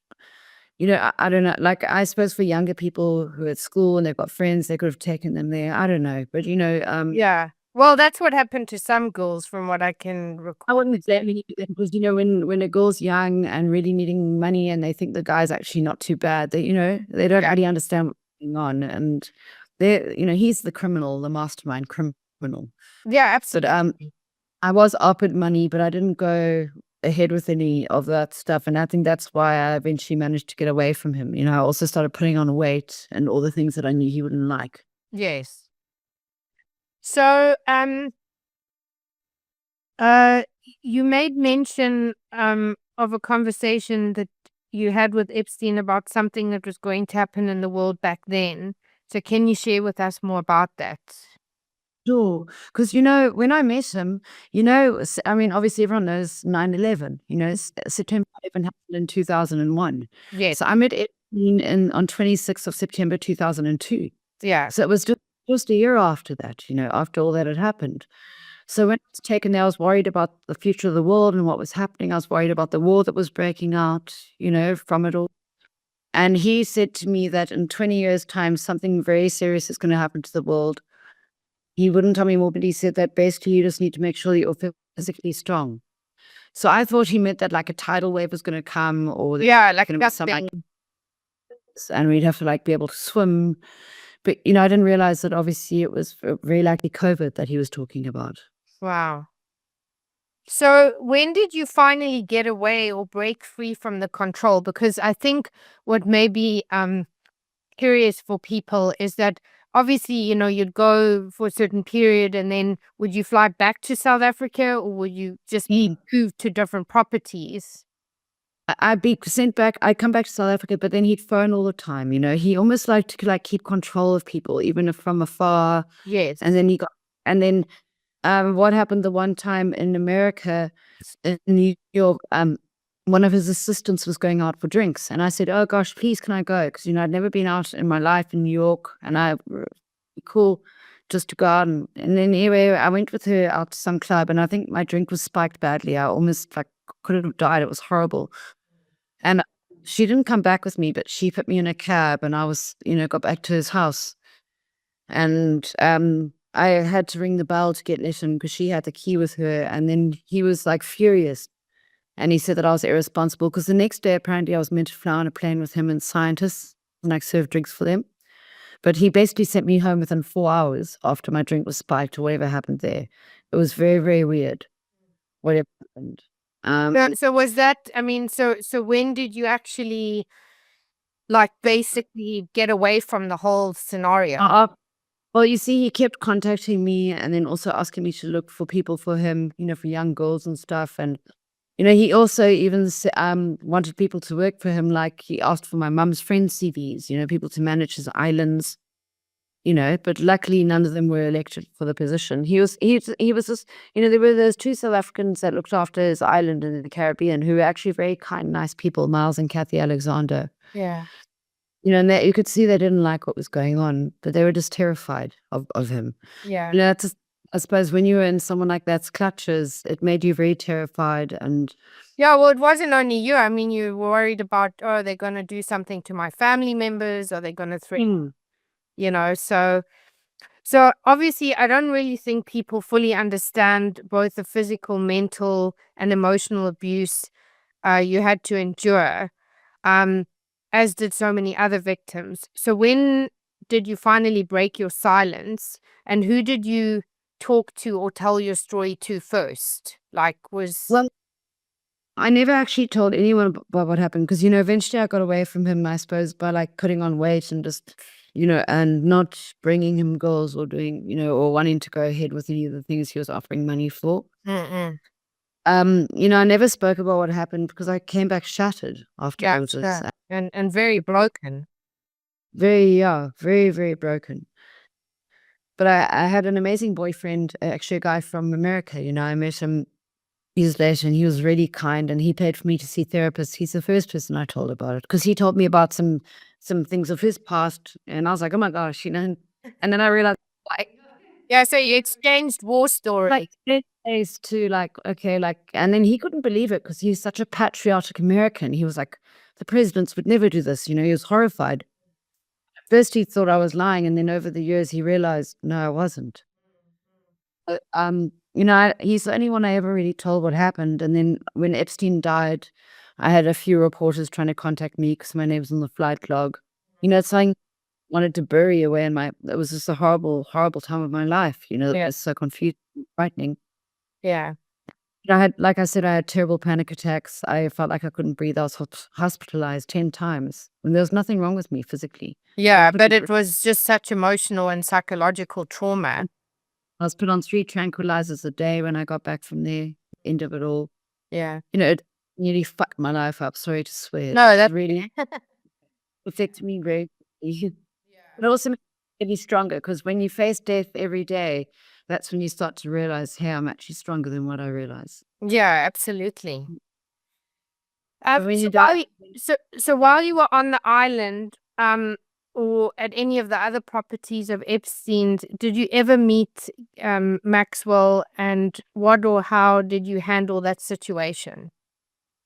I don't know. Like, I suppose for younger people who are at school and they've got friends, they could have taken them there. I don't know. But, yeah. Well, that's what happened to some girls from what I can recall. I wouldn't exactly because, when a girl's young and really needing money and they think the guy's actually not too bad, they don't really understand what's going on. And he's the criminal, the mastermind criminal. Yeah, absolutely. But I was offered money, but I didn't go ahead with any of that stuff. And I think that's why I eventually managed to get away from him. I also started putting on weight and all the things that I knew he wouldn't like. Yes. So, you made mention of a conversation that you had with Epstein about something that was going to happen in the world back then. So can you share with us more about that? Sure. Because, when I met him, obviously everyone knows 9/11, September 11 happened in 2001. Yes. So I met Epstein on 26th of September 2002. Yeah. So it was just a year after that, after all that had happened. So when I was taken there, I was worried about the future of the world and what was happening. I was worried about the war that was breaking out, from it all. And he said to me that in 20 years' time, something very serious is going to happen to the world. He wouldn't tell me more, but he said that basically you just need to make sure that you're physically strong. So I thought he meant that like a tidal wave was going to come, or like something, and we'd have to be able to swim. But I didn't realize that obviously it was very likely COVID that he was talking about. Wow. So when did you finally get away or break free from the control? Because I think what may be curious for people is that obviously, you'd go for a certain period and then would you fly back to South Africa or would you just be moved to different properties? I'd be sent back. I'd come back to South Africa, but then he'd phone all the time. He almost liked to keep control of people, even if from afar. Yes. And then what happened the one time in America, in New York, one of his assistants was going out for drinks. And I said, "Oh gosh, please can I go?" Because, I'd never been out in my life in New York, and cool just to go out. And then anyway, I went with her out to some club, and I think my drink was spiked badly. I almost could have died. It was horrible. And she didn't come back with me, but she put me in a cab, and I was, got back to his house. And I had to ring the bell to get let in because she had the key with her. And then he was furious. And he said that I was irresponsible because the next day, apparently, I was meant to fly on a plane with him and scientists and serve drinks for them. But he basically sent me home within 4 hours after my drink was spiked or whatever happened there. It was very, very weird. Whatever happened. So was that, so when did you actually basically get away from the whole scenario? Well, you see, he kept contacting me and then also asking me to look for people for him, for young girls and stuff. And, he also even wanted people to work for him. Like he asked for my mum's friends' CVs, people to manage his islands, but luckily none of them were elected for the position. He was just, there were those 2 South Africans that looked after his island in the Caribbean who were actually very kind, nice people, Miles and Kathy Alexander. Yeah. And you could see they didn't like what was going on, but they were just terrified of him. Yeah. I suppose when you were in someone like that's clutches, it made you very terrified. And yeah, well, it wasn't only you. You were worried about, oh, they're going to do something to my family members, or they're going to threaten, so So obviously, I don't really think people fully understand both the physical, mental, and emotional abuse you had to endure, um, as did so many other victims. So when did you finally break your silence, and who did you talk to or tell your story to first? Like, was Well, I never actually told anyone about what happened because, eventually I got away from him, I suppose, by like putting on weight and just, and not bringing him girls or doing, or wanting to go ahead with any of the things he was offering money for. Mm-mm. I never spoke about what happened because I came back shattered Yeah, afterwards. sure. And very broken. Very, yeah, very, very broken. But I had an amazing boyfriend, actually a guy from America. I met him years later and he was really kind and he paid for me to see therapists. He's the first person I told about it because he told me about some things of his past and I was like, oh my gosh, and then I realized like Yeah, so you exchanged war stories. like 10 days to like, okay, like, and then he couldn't believe it because he's such a patriotic American. He was like, the presidents would never do this. He was horrified. First he thought I was lying and then over the years he realized, no, I wasn't. He's the only one I ever really told what happened, and then when Epstein died, I had a few reporters trying to contact me because my name's on the flight log. It's something I wanted to bury away in my it was just a horrible, horrible time of my life, it Yeah. was so confusing, frightening. Yeah. Like I said, I had terrible panic attacks. I felt like I couldn't breathe. I was hospitalized 10 times when there was nothing wrong with me physically. Yeah, but it was just such emotional and psychological trauma. I was put on 3 tranquilizers a day when I got back from the end of it all. Yeah. It nearly fucked my life up, sorry to swear. No, It that really affected me very but also made me stronger because when you face death every day, that's when you start to realize, "Hey, I'm actually stronger than what I realize." yeah, absolutely. But when So you die while you were on the island, or at any of the other properties of Epstein's, did you ever meet Maxwell, and what or how did you handle that situation?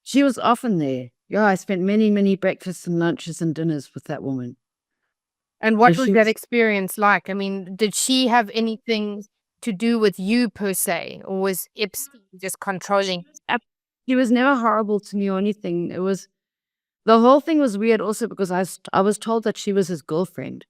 she was often there. Yeah, I spent many, many breakfasts and lunches and dinners with that woman. And So what was she that was experience like? I mean, did she have anything to do with you per se, or was Epstein just she controlling? was ab she was never horrible to me or anything. The whole thing was weird also because I was told that she was his girlfriend.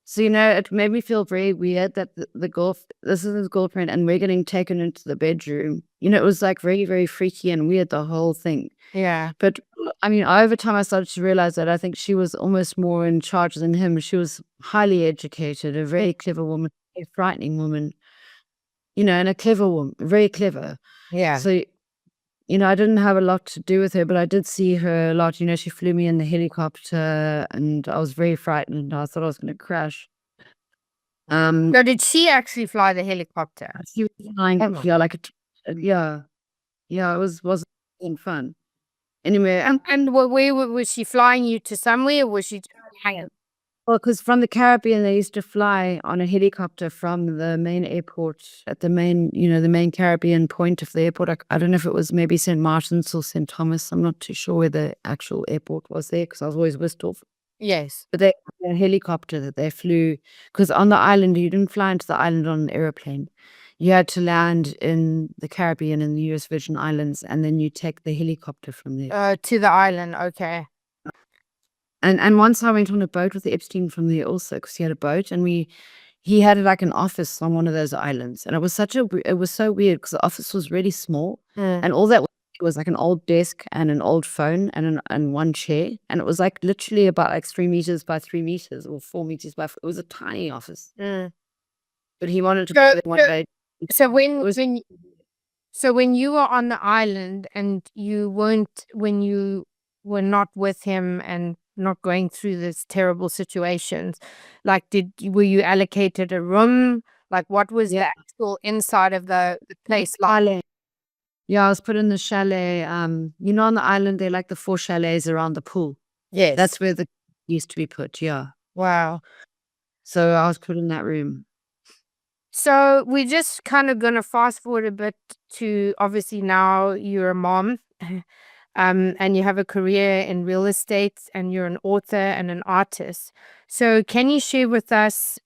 So, it made me feel very weird that this is his girlfriend and we're getting taken into the bedroom. It was like very, very freaky and weird, the whole thing. Yeah, But I mean, over time I started to realize that I think she was almost more in charge than him. She was highly educated, a very clever woman, a frightening woman, and a clever woman, very clever. yeah, So I didn't have a lot to do with her, but I did see her a lot. She flew me in the helicopter and I was very frightened. I thought I was gonna crash. so did she actually fly the helicopter? She was flying, Oh. yeah, like yeah, yeah, it wasn't fun. Anyway, And where was she flying you to somewhere, or was she just hanging? well, because from the Caribbean, they used to fly on a helicopter from the main airport at the main Caribbean point of the airport. I don't know if it was maybe St. Martin's or St. Thomas. I'm not too sure where the actual airport was there because I was always whisked off. Yes. But they had a helicopter that they flew because on the island, you didn't fly into the island on an airplane. You had to land in the Caribbean in the US Virgin Islands, and then you take the helicopter from there. To the island. Okay. And once I went on a boat with Epstein from there also because he had a boat, and he had like an office on one of those islands, and it was so weird because the office was really small, Mm. and all that was like an old desk and an old phone and one chair, and it was like literally about like 3 meters by 3 meters or 4 meters by. It was a tiny office, Mm. but he wanted to So, go there one so, day. so It was when you were on the island and when you were not with him and not going through this terrible situations, like were you allocated a room? Like, what was the yeah, actual inside of the place like? chalet. Yeah, I was put in the chalet. On the island, they like the 4 chalets around the pool. Yes. That's where the used to be put. Yeah. Wow. So I was put in that room. So we're just kind of gonna fast forward a bit to, obviously, now you're a mom, and you have a career in real estate, and you're an author and an artist. So can you share with us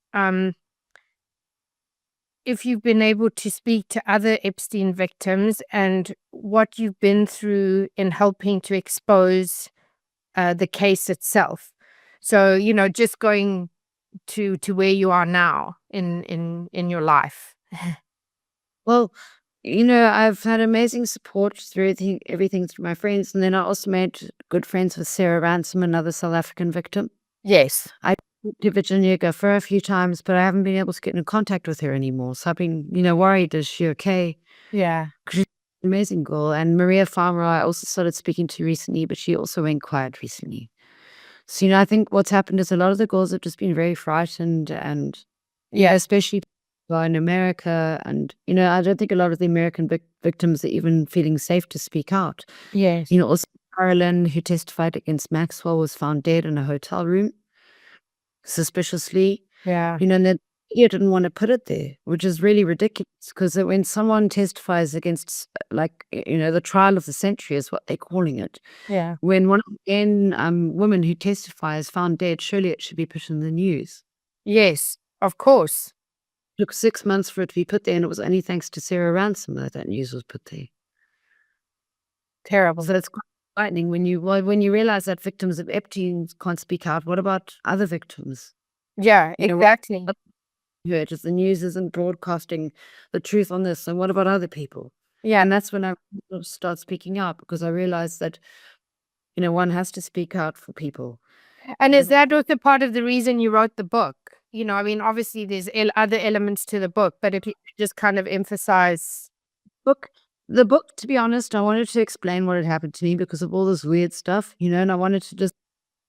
if you've been able to speak to other Epstein victims and what you've been through in helping to expose the case itself. So, just going to where you are now in your life. Well, I've had amazing support through everything through my friends. And then I also made good friends with Sarah Ransom, another South African victim. Yes. I talked to Virginia Gaffer a few times, but I haven't been able to get in contact with her anymore. So I've been, worried, is she okay? Yeah. 'Cause she's an amazing girl. And Maria Farmer, I also started speaking to recently, but she also went quiet recently. So, I think what's happened is a lot of the girls have just been very frightened and, Yeah. especially in America. And, I don't think a lot of the American victims are even feeling safe to speak out. Yes. Also Carolyn, who testified against Maxwell, was found dead in a hotel room, suspiciously. Yeah. And the media didn't want to put it there, which is really ridiculous because when someone testifies against, the trial of the century is what they're calling it. Yeah. When one woman who testifies found dead, surely it should be put in the news. Yes, of course. It took 6 months for it to be put there, and it was only thanks to Sarah Ransom that news was put there. Terrible. So it's quite frightening when you realize that victims of Epstein can't speak out. What about other victims? Yeah, What exactly. heard is the news isn't broadcasting the truth on this, and what about other people? Yeah. And that's when I start speaking out, because I realized that, one has to speak out for people. And is that also part of the reason you wrote the book? Obviously there's other elements to the book, but if you just kind of emphasize. The book, to be honest, I wanted to explain what had happened to me because of all this weird stuff, and I wanted to just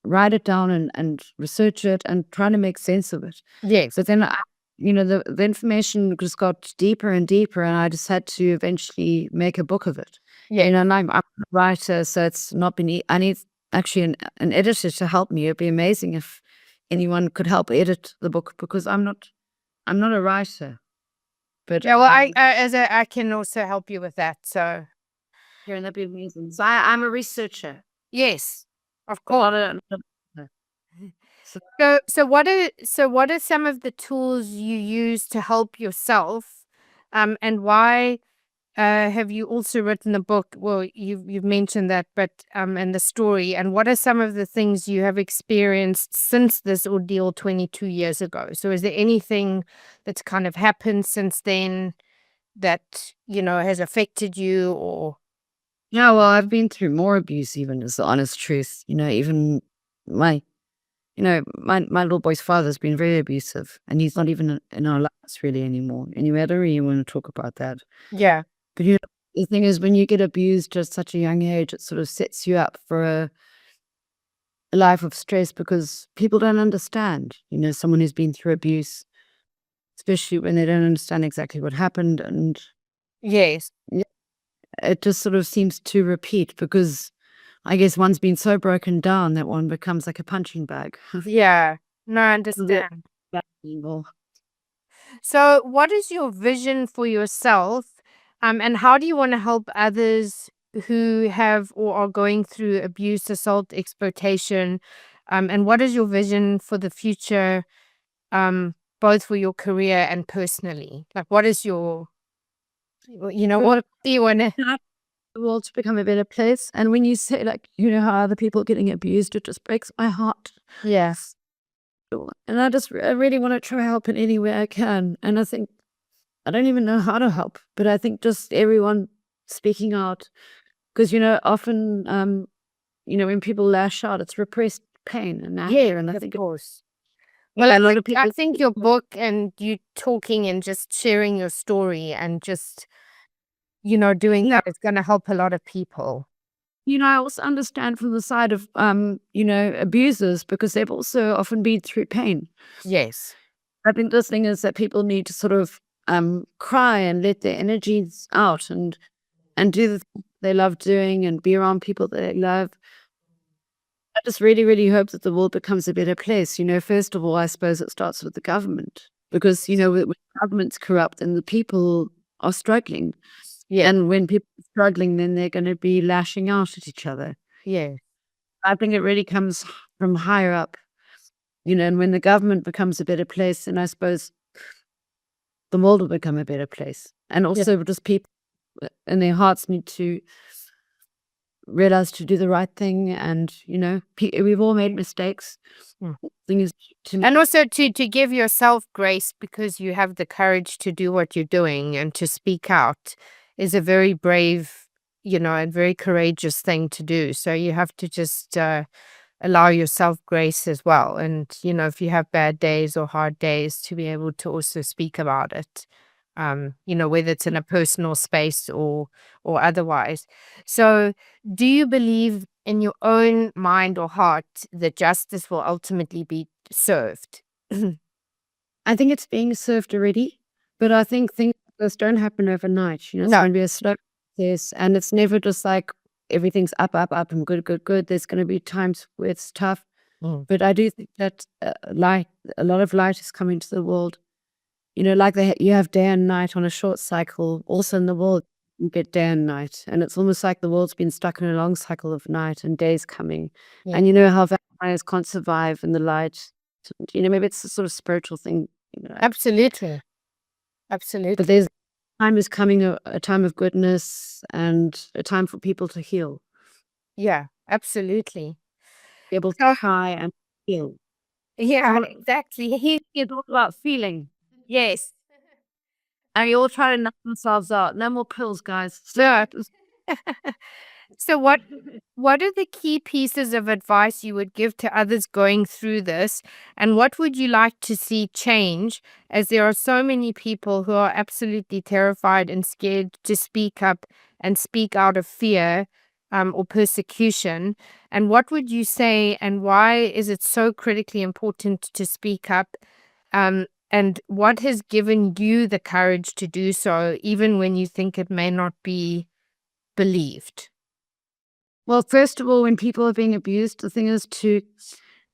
write it down and research it and try to make sense of it. Yes. But then, the information just got deeper and deeper, and I just had to eventually make a book of it. Yeah. And I'm a writer, so it's not been I need actually an editor to help me. It'd be amazing if anyone could help edit the book, because I'm not a writer. But Yeah, well, I can also help you with that. So here, and that'd be amazing. So I'm a researcher. yes, of course. So So what are some of the tools you use to help yourself? And why have you also written a book? Well, you've mentioned that, but and the story. And what are some of the things you have experienced since this ordeal 22 years ago? So is there anything that's kind of happened since then that has affected you, or? yeah, well, I've been through more abuse, even, is the honest truth. Even my my little boy's father's been very abusive, and he's not even in our lives really anymore. Anyway, I don't really want to talk about that. Yeah. But the thing is, when you get abused at such a young age, it sort of sets you up for a life of stress, because people don't understand, someone who's been through abuse, especially when they don't understand exactly what happened. And Yes. it just sort of seems to repeat, because I guess one's been so broken down that one becomes like a punching bag. Yeah. No, I understand. So, what is your vision for yourself, and how do you want to help others who have or are going through abuse, assault, exploitation? And what is your vision for the future, both for your career and personally? Like, what is your, what do you want to? The world to become a better place. And when you say, how other people are getting abused, it just breaks my heart. Yes. And I really want to try help in any way I can. And I think I don't even know how to help, but I think just everyone speaking out, because often when people lash out, it's repressed pain and anger. And I Of think course. Well, a lot of people. I think your book and you talking and just sharing your story and just doing that is going to help a lot of people. I also understand from the side of abusers, because they've also often been through pain. Yes. I think the thing is that people need to sort of cry and let their energies out, and do the things they love doing, and be around people that they love. I just really, really hope that the world becomes a better place. First of all, I suppose it starts with the government, because when the government's corrupt, and the people are struggling. Yeah. And when people are struggling, then they're going to be lashing out at each other. Yeah. I think it really comes from higher up, and when the government becomes a better place, then I suppose the world will become a better place. And also just people in their hearts need to realize to do the right thing. And, we've all made mistakes. Mm. Thing is And also to give yourself grace because you have the courage to do what you're doing and to speak out is a very brave, and very courageous thing to do. So you have to just allow yourself grace as well. And, if you have bad days or hard days, to be able to also speak about it, whether it's in a personal space or otherwise. So do you believe in your own mind or heart that justice will ultimately be served? I think it's being served already, but I think things like this don't happen overnight. It's No. going to be a slow process, and it's never just like everything's up, up, up, and good, good, good. There's going to be times where it's tough, but I do think that a lot of light is coming to the world. Like you have day and night on a short cycle. Also in the world, you get day and night, and it's almost like the world's been stuck in a long cycle of night and days coming. Yeah. And how vampires can't survive in the light. Maybe it's a sort of spiritual thing. Absolutely. Absolutely. But there's time is coming, a time of goodness and a time for people to heal. Yeah, absolutely. Be able to cry and heal. Yeah, exactly. It's all about feeling. Yes. And we all try to knock themselves out. No more pills, guys. So what are the key pieces of advice you would give to others going through this? And what would you like to see change, as there are so many people who are absolutely terrified and scared to speak up and speak out of fear or persecution? And what would you say, and why is it so critically important to speak up? And what has given you the courage to do so, even when you think it may not be believed? Well, first of all, when people are being abused, the thing is to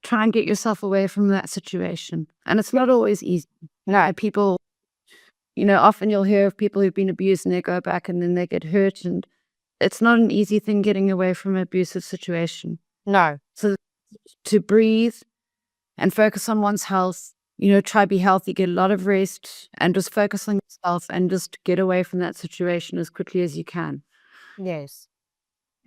try and get yourself away from that situation. And it's not always easy. No. People, often you'll hear of people who've been abused and they go back and then they get hurt. And it's not an easy thing getting away from an abusive situation. No. So to breathe and focus on one's health, try be healthy, get a lot of rest, and just focus on yourself and just get away from that situation as quickly as you can. Yes.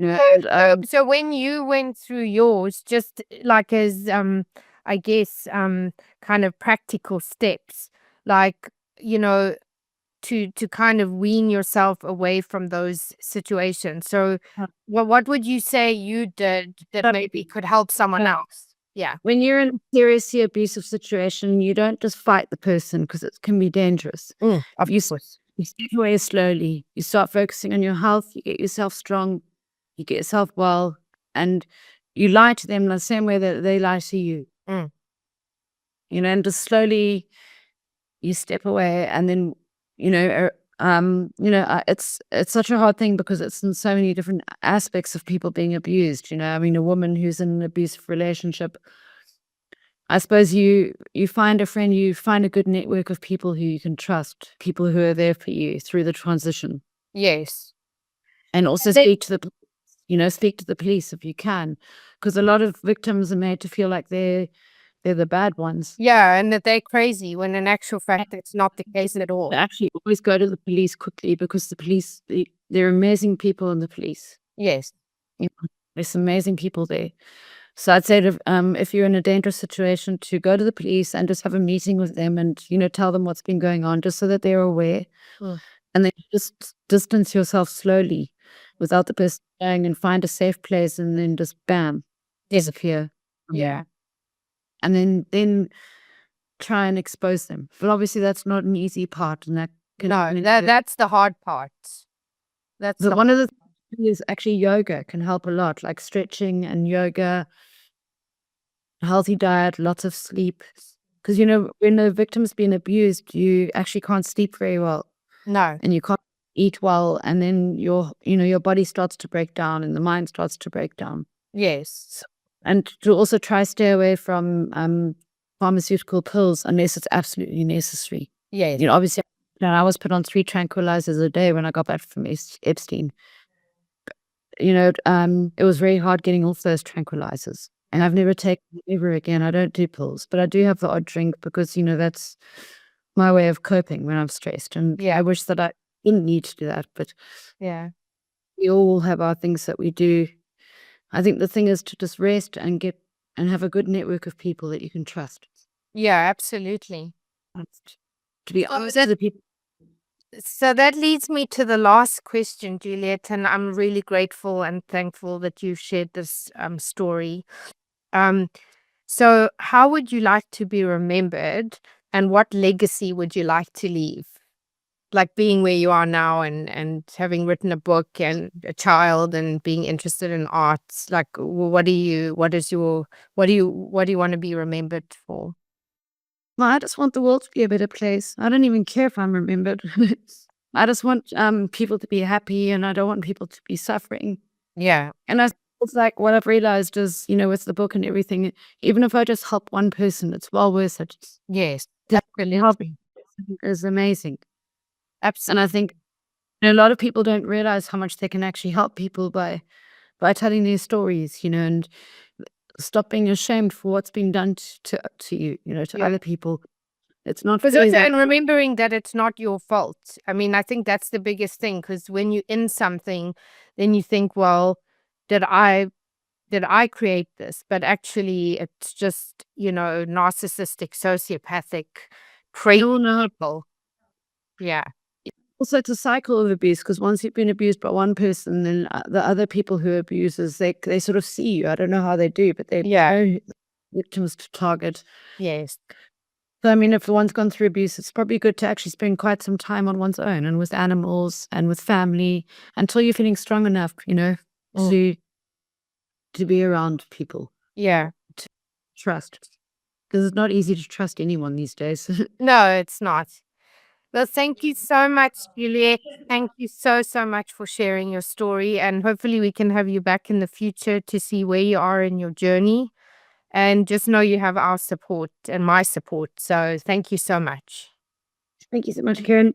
And, So when you went through yours, just like as I guess kind of practical steps, like to kind of wean yourself away from those situations. So what would you say you did that maybe could help someone else? Yeah. When you're in a seriously abusive situation, you don't just fight the person because it can be dangerous. Of You course. step away slowly. You start focusing on your health. You get yourself strong. You get yourself well. And you lie to them the same way that they lie to you. And just slowly you step away. And then, it's such a hard thing because it's in so many different aspects of people being abused. I mean, a woman who's in an abusive relationship, I suppose you find a friend, you find a good network of people who you can trust, people who are there for you through the transition. Yes. And also speak to the police if you can, because a lot of victims are made to feel like they're the bad ones. Yeah, and that they're crazy when in actual fact it's not the case at all. Actually, always go to the police quickly because the police, they're amazing people in the police. Yes. There's amazing people there. So I'd say if you're in a dangerous situation, to go to the police and just have a meeting with them and, tell them what's been going on just so that they're aware. And then just distance yourself slowly without the person going and find a safe place and then just bam, disappear. Yeah. And then try and expose them. But obviously that's not an easy part. And that's the hard part. One of the things is actually yoga can help a lot, like stretching and yoga, healthy diet, lots of sleep. Because, when the victim's been abused, you actually can't sleep very well. No. And you can't eat well. And then your body starts to break down and the mind starts to break down. Yes. And to also try stay away from pharmaceutical pills unless it's absolutely necessary. Yes. Obviously, I was put on 3 tranquilizers a day when I got back from Epstein. It was very hard getting off those tranquilizers. And I've never taken them ever again. I don't do pills, but I do have the odd drink because, that's my way of coping when I'm stressed. And Yeah. I wish that I didn't need to do that, but Yeah. we all have our things that we do. I think the thing is to just rest and have a good network of people that you can trust. Yeah, absolutely. To be honest to the people. So that leads me to the last question, Juliette, and I'm really grateful and thankful that you've shared this story. So how would you like to be remembered, and what legacy would you like to leave? Like being where you are now, and having written a book and a child and being interested in arts. Like, what do you want to be remembered for? Well, I just want the world to be a better place. I don't even care if I'm remembered. I just want people to be happy, and I don't want people to be suffering. Yeah. And it's like what I've realized is, with the book and everything, even if I just help one person, it's well worth it. Yes. Help Absolutely. is amazing. Absolutely. And I think a lot of people don't realize how much they can actually help people by telling their stories, and stop being ashamed for what's been done to you, to Yeah. other people. It's not Because fair also, that and remembering that it's not your fault. I mean, I think that's the biggest thing. Because when you're in something, then you think, well, did I create this? But actually, it's just narcissistic, sociopathic, crazy no, no. people. Yeah. Also, it's a cycle of abuse because once you've been abused by one person, then the other people who abusers, they sort of see you. I don't know how they do, but they know victims to target. Yes. So, I mean, if one's gone through abuse, it's probably good to actually spend quite some time on one's own and with animals and with family until you're feeling strong enough, to be around people, Yeah. trust. Because it's not easy to trust anyone these days. No, it's not. Well, thank you so much, Juliette. Thank you so, so much for sharing your story. And hopefully we can have you back in the future to see where you are in your journey. And just know you have our support and my support. So thank you so much. Thank you so much, Karen.